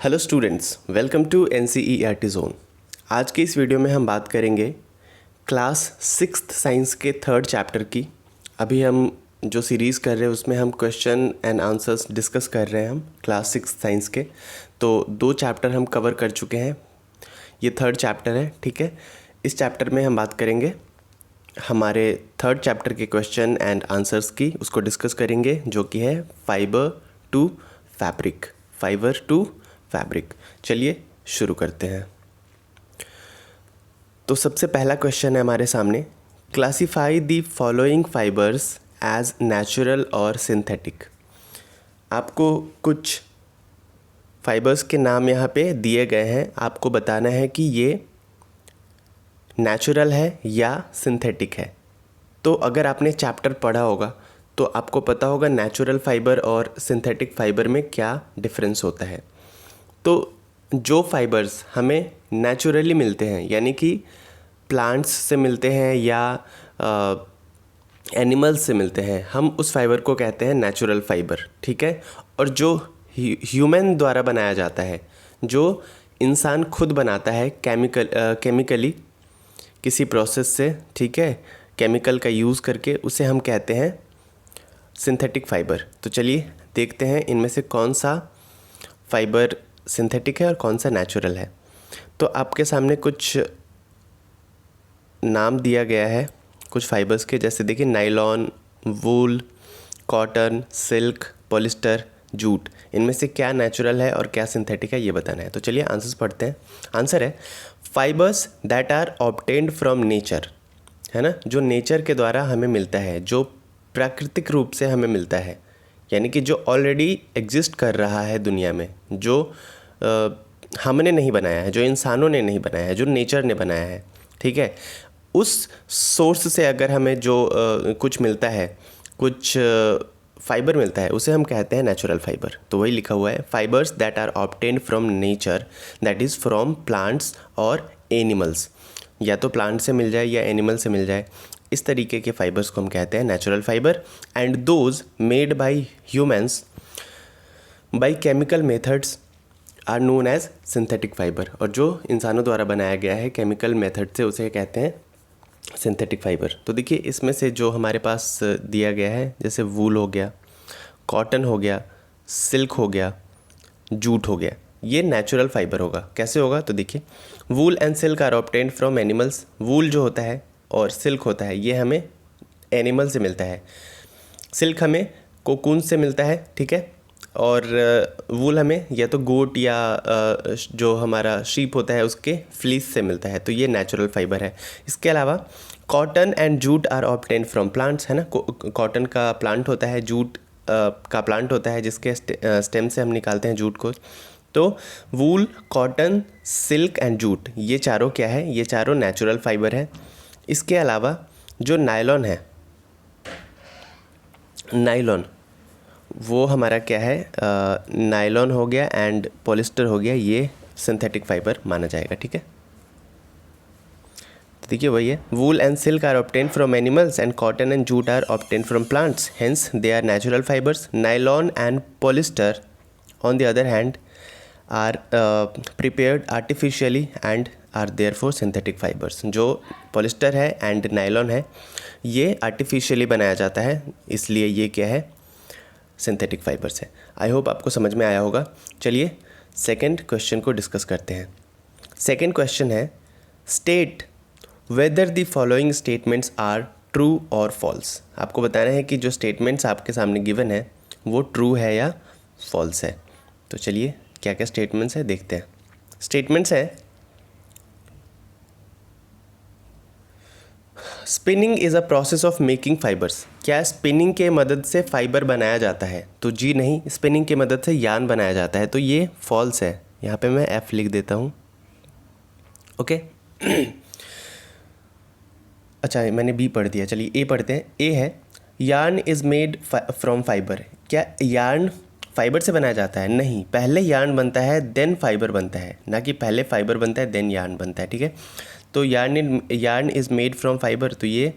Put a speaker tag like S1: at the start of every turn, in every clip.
S1: Hello students, welcome to NCERT zone. आज के इस वीडियो में हम बात करेंगे क्लास सिक्स्थ साइंस के थर्ड चैप्टर की। अभी हम जो सीरीज़ कर रहे हैं उसमें हम क्वेश्चन एंड आंसर्स डिस्कस कर रहे हैं हम क्लास सिक्स्थ साइंस के। तो 2 चैप्टर हम कवर कर चुके हैं, ये थर्ड चैप्टर है, ठीक है। इस चैप्टर में हम बात करेंगे हमारे थर्ड चैप्टर के क्वेश्चन एंड आंसर्स की, उसको डिस्कस करेंगे, जो कि है fibre to fabric. Fibre to fabric. चलिए शुरू करते हैं। तो सबसे पहला क्वेश्चन है हमारे सामने, classify the following fibres as natural और सिंथेटिक। आपको कुछ फाइबर्स के नाम यहाँ पे दिए गए हैं, आपको बताना है कि ये नेचुरल है या सिंथेटिक है। तो अगर आपने चैप्टर पढ़ा होगा तो आपको पता होगा नेचुरल फाइबर और सिंथेटिक फाइबर में क्या डिफरेंस होता है। तो जो फाइबर्स हमें नेचुरली मिलते हैं, यानी कि प्लांट्स से मिलते हैं या एनिमल्स से मिलते हैं, हम उस फाइबर को कहते हैं नेचुरल फाइबर, ठीक है। और जो ह्यूमन द्वारा बनाया जाता है, जो इंसान खुद बनाता है केमिकली किसी प्रोसेस से, ठीक है, केमिकल का यूज़ करके, उसे हम कहते हैं सिंथेटिक फाइबर। तो चलिए देखते हैं इनमें से कौन सा फाइबर सिंथेटिक है और कौन सा नेचुरल है। तो आपके सामने कुछ नाम दिया गया है कुछ फाइबर्स के, जैसे देखिए नायलॉन, वूल, कॉटन, सिल्क, पॉलिस्टर, जूट। इनमें से क्या नेचुरल है और क्या सिंथेटिक है, ये बताना है। तो चलिए आंसर्स पढ़ते हैं। आंसर है fibres that are obtained from nature, है ना, जो नेचर के द्वारा हमें मिलता है, जो प्राकृतिक रूप से हमें मिलता है, यानी कि जो ऑलरेडी एग्जिस्ट कर रहा है दुनिया में, जो हमने नहीं बनाया है, जो इंसानों ने नहीं बनाया है, जो नेचर ने बनाया है, ठीक है। उस सोर्स से अगर हमें जो कुछ मिलता है, कुछ फाइबर मिलता है, उसे हम कहते हैं नेचुरल फाइबर। तो वही लिखा हुआ है, fibres that are obtained from nature, that is from plants और एनिमल्स। या तो प्लांट से मिल जाए या एनिमल से मिल जाए, इस तरीके के फाइबर्स को हम कहते हैं natural fibre. And those made by humans by chemical methods are known as synthetic fibre. और जो इंसानों द्वारा बनाया गया है केमिकल मेथड से, उसे कहते हैं सिंथेटिक फाइबर। तो देखिए इसमें से जो हमारे पास दिया गया है, जैसे वूल हो गया, कॉटन हो गया, सिल्क हो गया, जूट हो गया, ये नेचुरल फाइबर होगा। कैसे होगा, तो देखिए wool and silk are obtained from animals. Wool जो होता है और सिल्क होता है, ये हमें एनिमल से मिलता है। सिल्क हमें कोकून से मिलता है, ठीक है, और वूल हमें या तो गोट या जो हमारा शीप होता है उसके फ्लीस से मिलता है। तो ये नेचुरल फाइबर है। इसके अलावा cotton and jute are obtained from plants, है ना। कॉटन का प्लांट होता है, जूट का प्लांट होता है, जिसके स्टेम से हम निकालते हैं जूट को। तो वूल, कॉटन, सिल्क एंड जूट, ये चारों क्या है, ये चारों नेचुरल फाइबर है। इसके अलावा जो नायलॉन है, नायलॉन वो हमारा क्या है, नायलॉन हो गया एंड पॉलिस्टर हो गया, ये सिंथेटिक फाइबर माना जाएगा, ठीक है। तो देखिए वही है, wool and silk are obtained from animals and cotton and jute are obtained from plants, hence they are natural fibres. Nylon and polyester on the other hand are prepared artificially and are therefore synthetic fibres. जो polyester है and nylon है, ये artificially बनाया जाता है, इसलिए ये क्या है, सिंथेटिक फाइबर्स है। आई होप आपको समझ में आया होगा। चलिए सेकंड क्वेश्चन को डिस्कस करते हैं। सेकंड क्वेश्चन है, state whether the following statements are true और फॉल्स। आपको बताना है कि जो स्टेटमेंट्स आपके सामने गिवन है वो ट्रू है या फॉल्स है। तो चलिए क्या क्या स्टेटमेंट्स है देखते हैं। स्टेटमेंट्स है, spinning is a process of making fibres. क्या स्पिनिंग के मदद से फाइबर बनाया जाता है, तो जी नहीं, स्पिनिंग की मदद से यार्न बनाया जाता है, तो ये फॉल्स है। यहाँ पे मैं एफ लिख देता हूँ, ओके। अच्छा मैंने बी पढ़ दिया, चलिए ए पढ़ते हैं। ए है, yarn is made from fibre. क्या यार्न फाइबर से बनाया जाता है? नहीं, पहले यार्न बनता है देन फाइबर बनता है, ना कि पहले फाइबर बनता है देन यार्न बनता है, ठीक है। तो yarn is made from fibre, तो ये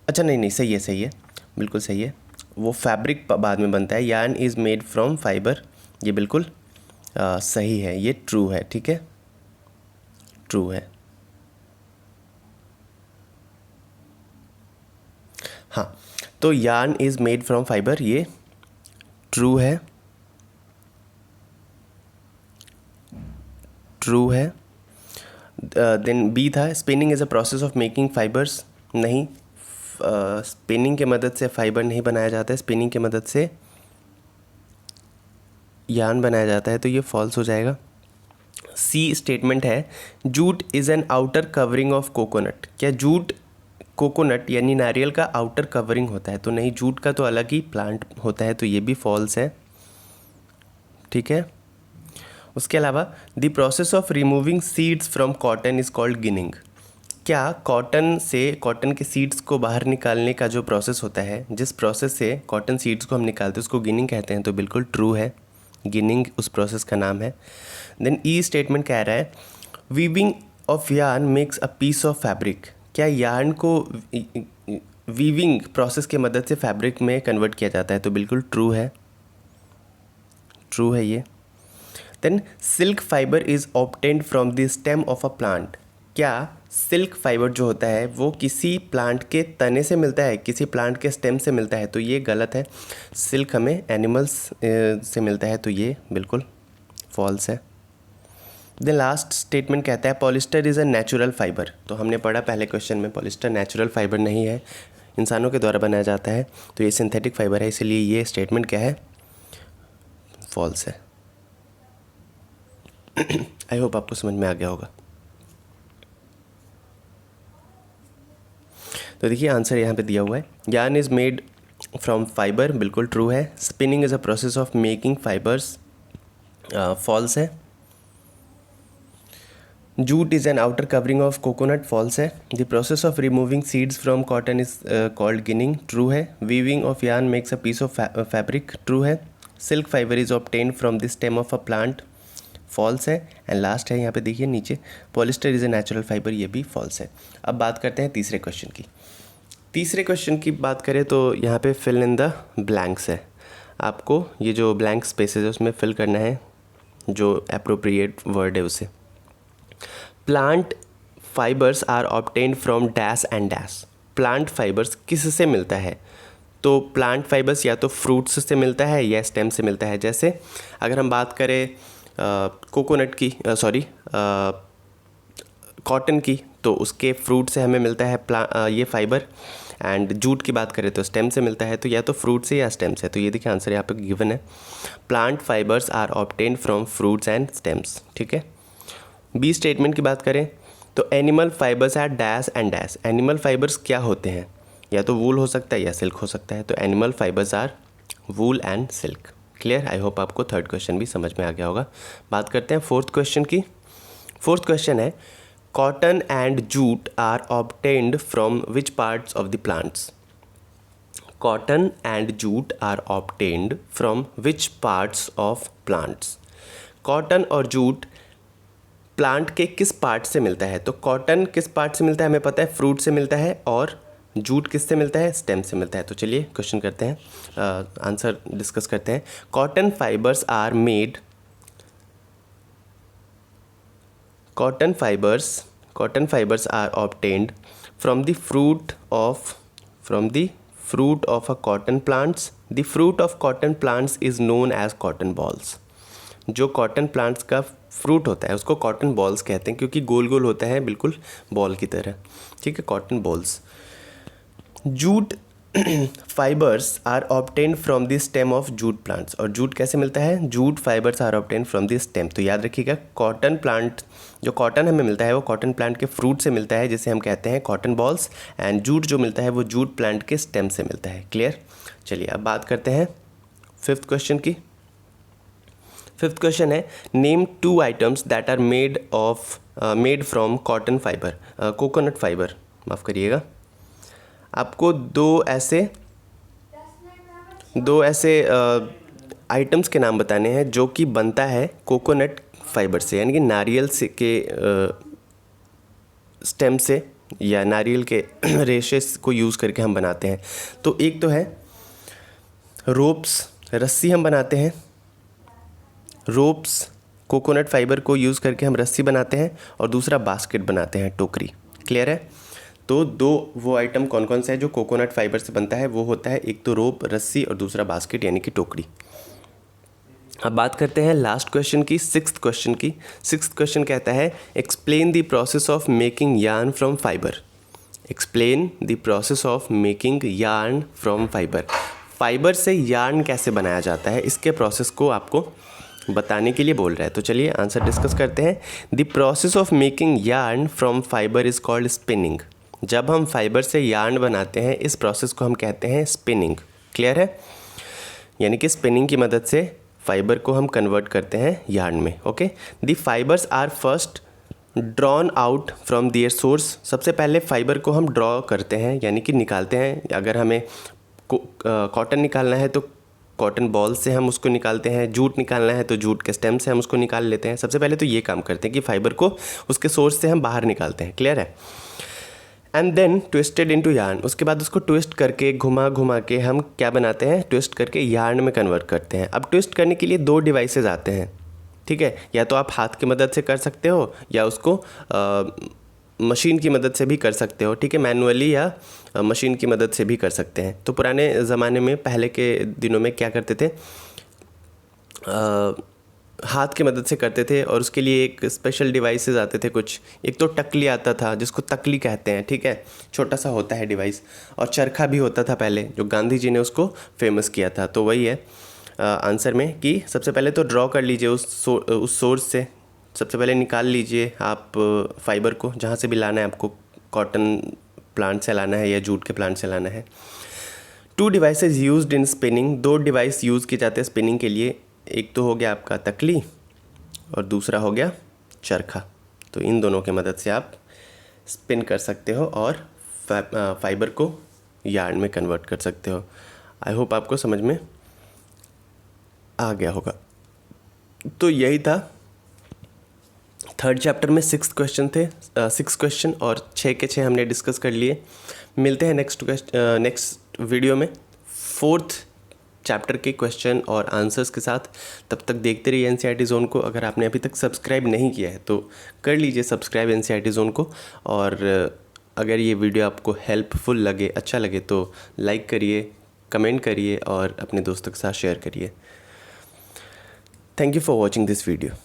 S1: अच्छा नहीं, सही है, बिल्कुल सही है। वो फैब्रिक बाद में बनता है। Yarn is made from fibre, ये बिल्कुल सही है, ये ट्रू है, ठीक है, ट्रू है। हाँ, तो yarn is made from fibre, ये ट्रू है, ट्रू है। देन बी था, spinning is a process of making fibres, नहीं, स्पिनिंग के मदद से फाइबर नहीं बनाया जाता है, स्पिनिंग के मदद से यार्न बनाया जाता है, तो ये फॉल्स हो जाएगा। सी स्टेटमेंट है, jute is an outer covering of coconut, क्या जूट कोकोनट यानी नारियल का आउटर कवरिंग होता है? तो नहीं, जूट का तो अलग ही प्लांट होता है, तो ये भी फॉल्स है, ठीक है। उसके अलावा the process of removing seeds from cotton is called ginning, क्या कॉटन से, कॉटन के सीड्स को बाहर निकालने का जो प्रोसेस होता है, जिस प्रोसेस से कॉटन सीड्स को हम निकालते हैं उसको गिनिंग कहते हैं? तो बिल्कुल ट्रू है, गिनिंग उस प्रोसेस का नाम है। देन ई स्टेटमेंट कह रहा है, weaving of yarn makes a piece of fabric, क्या यार्न को वीविंग प्रोसेस की मदद से फैब्रिक में कन्वर्ट किया जाता है? तो बिल्कुल ट्रू है, ट्रू है ये। Then silk fibre is obtained from the stem of a plant, क्या सिल्क फाइबर जो होता है वो किसी प्लांट के तने से मिलता है, किसी प्लांट के स्टेम से मिलता है? तो ये गलत है, सिल्क हमें एनिमल्स से मिलता है, तो ये बिल्कुल फॉल्स है। द लास्ट स्टेटमेंट कहता है, polyester is a natural fibre, तो हमने पढ़ा पहले क्वेश्चन में पॉलिस्टर नेचुरल फाइबर नहीं है, इंसानों के द्वारा बनाया जाता है, तो ये सिंथेटिक फाइबर है, इसलिए ये स्टेटमेंट क्या है, फॉल्स है। आई होप आपको समझ में आ गया होगा। तो देखिए आंसर यहाँ पे दिया हुआ है, yarn is made from fibre, बिल्कुल ट्रू है। Spinning is a process of making fibres, false है। Jute is an outer covering of coconut, false है। The process of removing seeds from cotton is called ginning, true है। Weaving of yarn makes a piece of fabric, true है। Silk fibre is obtained from the stem of a plant, false है। And last है यहाँ पे देखिए नीचे, polyester is a natural fibre, ये भी फॉल्स है। अब बात करते हैं तीसरे क्वेश्चन की। तीसरे क्वेश्चन की बात करें तो यहाँ पे फिल इन द ब्लैंक्स है, आपको ये जो ब्लैंक स्पेसेस है उसमें फिल करना है जो अप्रोप्रिएट वर्ड है उसे। Plant fibres are obtained from dash and dash, plant fibres किससे मिलता है? तो प्लांट फाइबर्स या तो फ्रूट्स से मिलता है या स्टेम से मिलता है। जैसे अगर हम बात करें कोकोनट की, सॉरी कॉटन की, तो उसके फ्रूट से हमें मिलता है ये फाइबर। एंड जूट की बात करें तो स्टेम से मिलता है, तो या तो फ्रूट से या स्टेम से। तो ये देखिए आंसर यहाँ पे गिवन है, plant fibres are obtained from fruits and stems, ठीक है। बी स्टेटमेंट की बात करें तो animal fibres are dash and dash, animal fibres क्या होते हैं? या तो वूल हो सकता है या सिल्क हो सकता है, तो animal fibres are wool and silk. Clear? I hope आपको थर्ड क्वेश्चन भी समझ में आ गया होगा। बात करते हैं फोर्थ क्वेश्चन की। फोर्थ क्वेश्चन है, cotton and jute are obtained from which parts of the plants? Cotton and jute are obtained from which parts of plants? Cotton और जूट प्लांट के किस पार्ट से मिलता है? तो कॉटन किस पार्ट से मिलता है हमें पता है, फ्रूट से मिलता है, और जूट किससे मिलता है? स्टेम से मिलता है। तो चलिए क्वेश्चन करते हैं, आंसर डिस्कस करते हैं। Cotton fibres are made, cotton fibres are obtained from the fruit of a cotton plants. The fruit of cotton plants is known as cotton balls. जो कॉटन प्लांट्स का फ्रूट होता है उसको cotton balls कहते हैं, क्योंकि गोल गोल होता है बिल्कुल बॉल की तरह, ठीक है, cotton balls. Jute fibres are obtained from the stem of jute plants, और जूट कैसे मिलता है? Jute fibres are obtained from the stem. तो याद रखिएगा, कॉटन प्लांट, जो कॉटन हमें मिलता है वो कॉटन प्लांट के फ्रूट से मिलता है, जिसे हम कहते हैं कॉटन बॉल्स। एंड जूट जो मिलता है वो जूट प्लांट के स्टेम से मिलता है। क्लियर? चलिए अब बात करते हैं फिफ्थ क्वेश्चन की। फिफ्थ क्वेश्चन है, name 2 items that are made from cotton fibre, coconut fibre, माफ़ करिएगा। आपको दो ऐसे आइटम्स के नाम बताने हैं जो कि बनता है कोकोनट फाइबर से, यानी कि नारियल से के स्टेम से या नारियल के रेशेस को यूज़ करके हम बनाते हैं। तो एक तो है रोप्स, रस्सी हम बनाते हैं, रोप्स कोकोनट फाइबर को यूज़ करके हम रस्सी बनाते हैं और दूसरा बास्केट बनाते हैं, टोकरी। क्लियर है? तो दो वो आइटम कौन कौन सा है जो कोकोनट फाइबर से बनता है, वो होता है एक तो रोप, रस्सी, और दूसरा बास्केट यानी कि टोकरी। अब बात करते हैं लास्ट क्वेश्चन की, सिक्स्थ क्वेश्चन की। सिक्स्थ क्वेश्चन कहता है explain the process of making yarn from fibre. Explain the process of making yarn from fibre. Fibre से यार्न कैसे बनाया जाता है, इसके प्रोसेस को आपको बताने के लिए बोल रहा है। तो चलिए आंसर डिस्कस करते हैं। The process of making yarn from fibre is called spinning. जब हम फाइबर से यार्न बनाते हैं इस प्रोसेस को हम कहते हैं स्पिनिंग। क्लियर है? यानी कि स्पिनिंग की मदद से फाइबर को हम कन्वर्ट करते हैं यार्न में। Okay, the fibres are first drawn out from their source. सबसे पहले फाइबर को हम ड्रॉ करते हैं यानी कि निकालते हैं। अगर हमें कॉटन निकालना है तो कॉटन बॉल से हम उसको निकालते हैं, जूट निकालना है तो जूट के स्टेम से हम उसको निकाल लेते हैं। सबसे पहले तो ये काम करते हैं कि फाइबर को उसके सोर्स से हम बाहर निकालते हैं। क्लियर है? And then twisted into yarn. उसके बाद उसको ट्विस्ट करके घुमा घुमा के हम क्या बनाते हैं, ट्विस्ट करके यार्न में कन्वर्ट करते हैं। अब ट्विस्ट करने के लिए दो डिवाइसेस आते हैं, ठीक है? या तो आप हाथ की मदद से कर सकते हो या उसको मशीन की मदद से भी कर सकते हो, ठीक है? मैनुअली या मशीन की मदद से भी कर सकते हैं। तो पुराने ज़माने में, पहले के दिनों में क्या करते थे, हाथ की मदद से करते थे और उसके लिए एक स्पेशल डिवाइसेस आते थे कुछ। एक तो टकली आता था जिसको तकली कहते हैं, ठीक है? छोटा सा होता है डिवाइस। और चरखा भी होता था पहले, जो गांधी जी ने उसको फेमस किया था। तो वही है आंसर में कि सबसे पहले तो ड्रॉ कर लीजिए उस सोर्स से। सबसे पहले निकाल लीजिए आप फाइबर को, जहाँ से भी लाना है आपको, कॉटन प्लांट से लाना है या जूट के प्लांट से लाना है। Two devices used in spinning. दो डिवाइस यूज़ किए जाते हैं स्पिनिंग के लिए। एक तो हो गया आपका तकली और दूसरा हो गया चरखा। तो इन दोनों की मदद से आप स्पिन कर सकते हो और फाइबर को यार्न में कन्वर्ट कर सकते हो। आई होप आपको समझ में आ गया होगा। तो यही था थर्ड चैप्टर में 6 क्वेश्चन थे, 6 क्वेश्चन, और 6 के 6 हमने डिस्कस कर लिए। मिलते हैं नेक्स्ट वीडियो में 4th चैप्टर के क्वेश्चन और आंसर्स के साथ। तब तक देखते रहिए NCERT ज़ोन को। अगर आपने अभी तक सब्सक्राइब नहीं किया है तो कर लीजिए सब्सक्राइब NCERT ज़ोन को। और अगर ये वीडियो आपको हेल्पफुल लगे, अच्छा लगे, तो लाइक करिए, कमेंट करिए और अपने दोस्तों के साथ शेयर करिए। Thank you for watching this video.